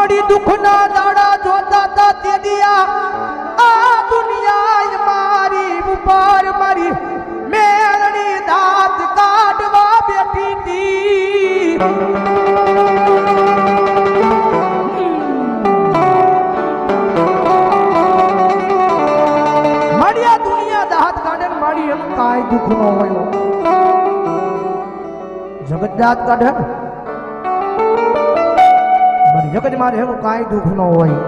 मड़ी दुखना दाड़ा जोता ता ते दिया आ दुनिया मारी ऊपर मारी मेलड़ी दात काटवा बैठी थी मड़िया दुनिया दात काटन मारी एम काय दुख न होयो जगत दात काटन जगत मारे હું કાઈ દુખ ન હોય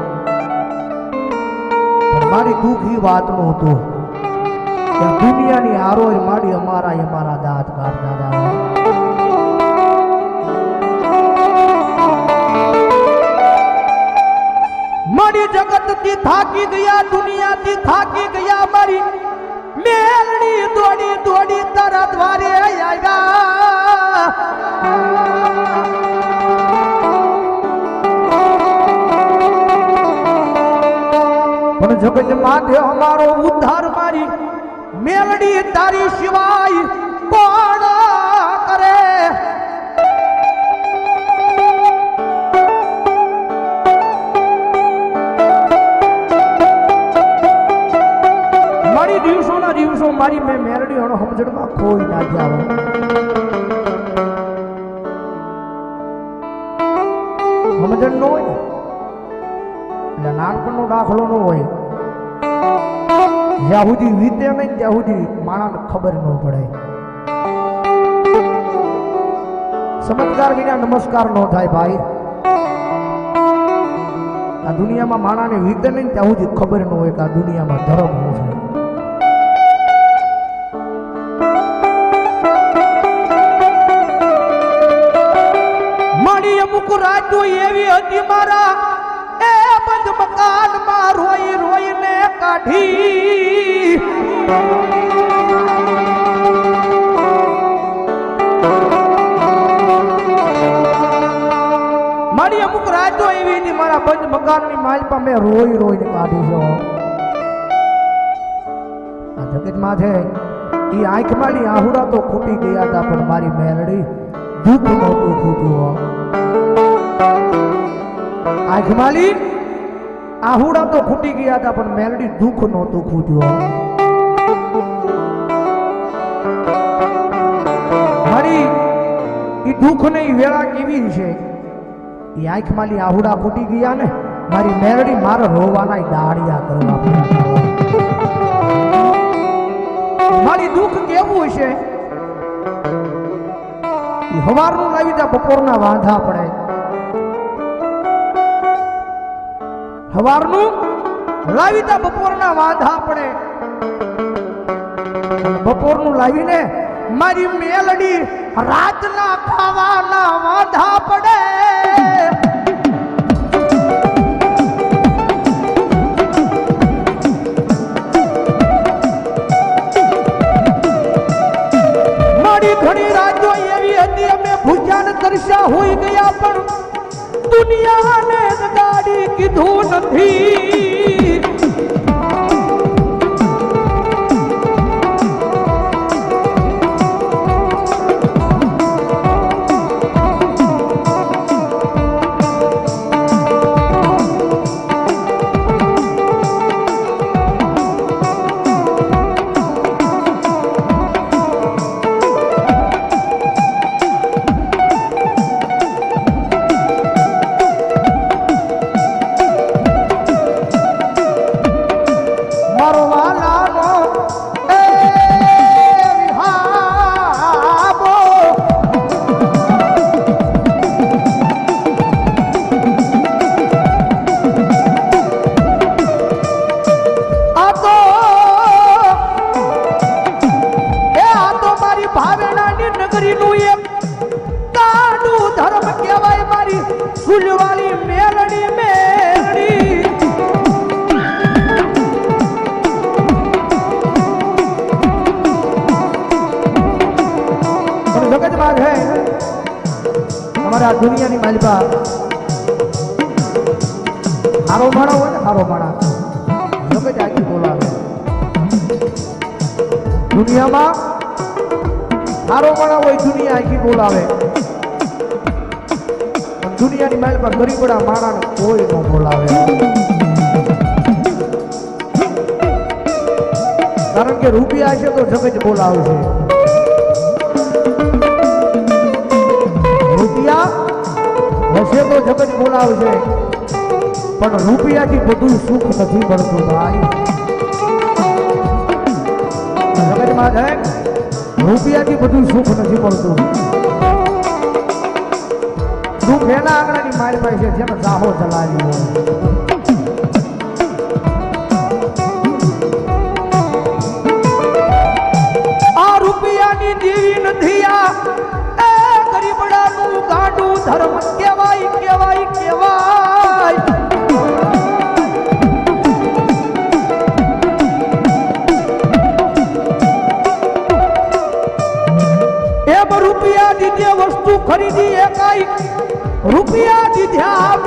પણ મારી દુખી વાત નો હતો કે દુનિયાની હારો મારી અમારા દાંત કાઢતા હતા મારી જગત થી થાકી ગયા દુનિયા થી થાકી ગયા મારી મેલડી દોડી દોડી તારા દ્વારે આવ્યા जगत माथे हमारो उद्धार मारी मेलडी तारी सिवाय कौन करे मारी दिवसों मारी मैं मेलडी होनो समझण में खोई ना जावे समझण नो होय એટલે નાનપણનો દાખલો ન હોય જ્યાં સુધી વીતે નહીં ત્યાં સુધી માણસને ખબર ન પડે ચમત્કાર વિના નમસ્કાર ન થાય ભાઈ આ દુનિયામાં માણસને વીતે નહીં ત્યાં સુધી ખબર ન હોય કે આ દુનિયામાં ધર્મ શું છે મારી અમુક રાતો એવી હતી મારા मकान में रोई रोई ने काढ़ी मारी अमुक रातो एवी थी मारा बंद मकान ની માલપા મે રોઈ રોઈ ને કાઢી છો આ જગત માં છે ઈ આંખ મારી આહુડા તો ખૂટી ગયા હતા પણ મારી મેલડી દુઃખ નહોતું ખૂટ્યું આંખ મારી આહુડા તો ખૂટી ગયા હતા પણ મેલડી દુઃખ નહોતું ખૂટ્યું મારી ઈ દુઃખ ને ઈ વેળા કેવી છે ઈ આંખ માલી આહુડા ખૂટી ગયા ને મારી મેલડી મારો રોવાના દાડિયા કરવા મારી દુઃખ કેવું છે ઈ હવારનું લાવી તા બપોરના વાંધા પડે હવારનું લાવીતા બપોરના વાંધા પડે બપોરનું લાવીને મારી મેલડી રાતના ખાવાના વાંધા પડે મારી ઘણી રાતો એવી હતી અમે ભૂજાને તરસ્યા હોઈ ગયા પણ दुनिया ने गाड़ी कीधुं नथी फूलवाली मेलड़ी मेलड़ी जगत मार है हमारा दुनिया की मालिका हारो माणा हो हारो माणा जगत आगे बोला दुनिया में हारो माणा हो दुनिया आगे बोलावे દુનિયાની માલ પર ગરીબડા માણાને કોઈ ન બોલાવે, કારણ કે રૂપિયા છે તો જગત બોલાવશે. રૂપિયા હશે તો જગત બોલાવશે, પણ રૂપિયાથી બધું સુખ નથી મળતું ભાઈ. જગતમાં છે રૂપિયાથી બધું સુખ નથી મળતું. સુખ એના આંગણાની માલ પાસે છે જેને ચાહો ચલાવી હોય. આ રૂપિયાની દેવી નથી, આ એ ગરીબડાનું ગાંડું ધર્મ કહેવાય કહેવાય કહેવાય. એમ રૂપિયા દીધે વસ્તુ ખરીદી એકાઈ, રૂપિયા દીધ્યા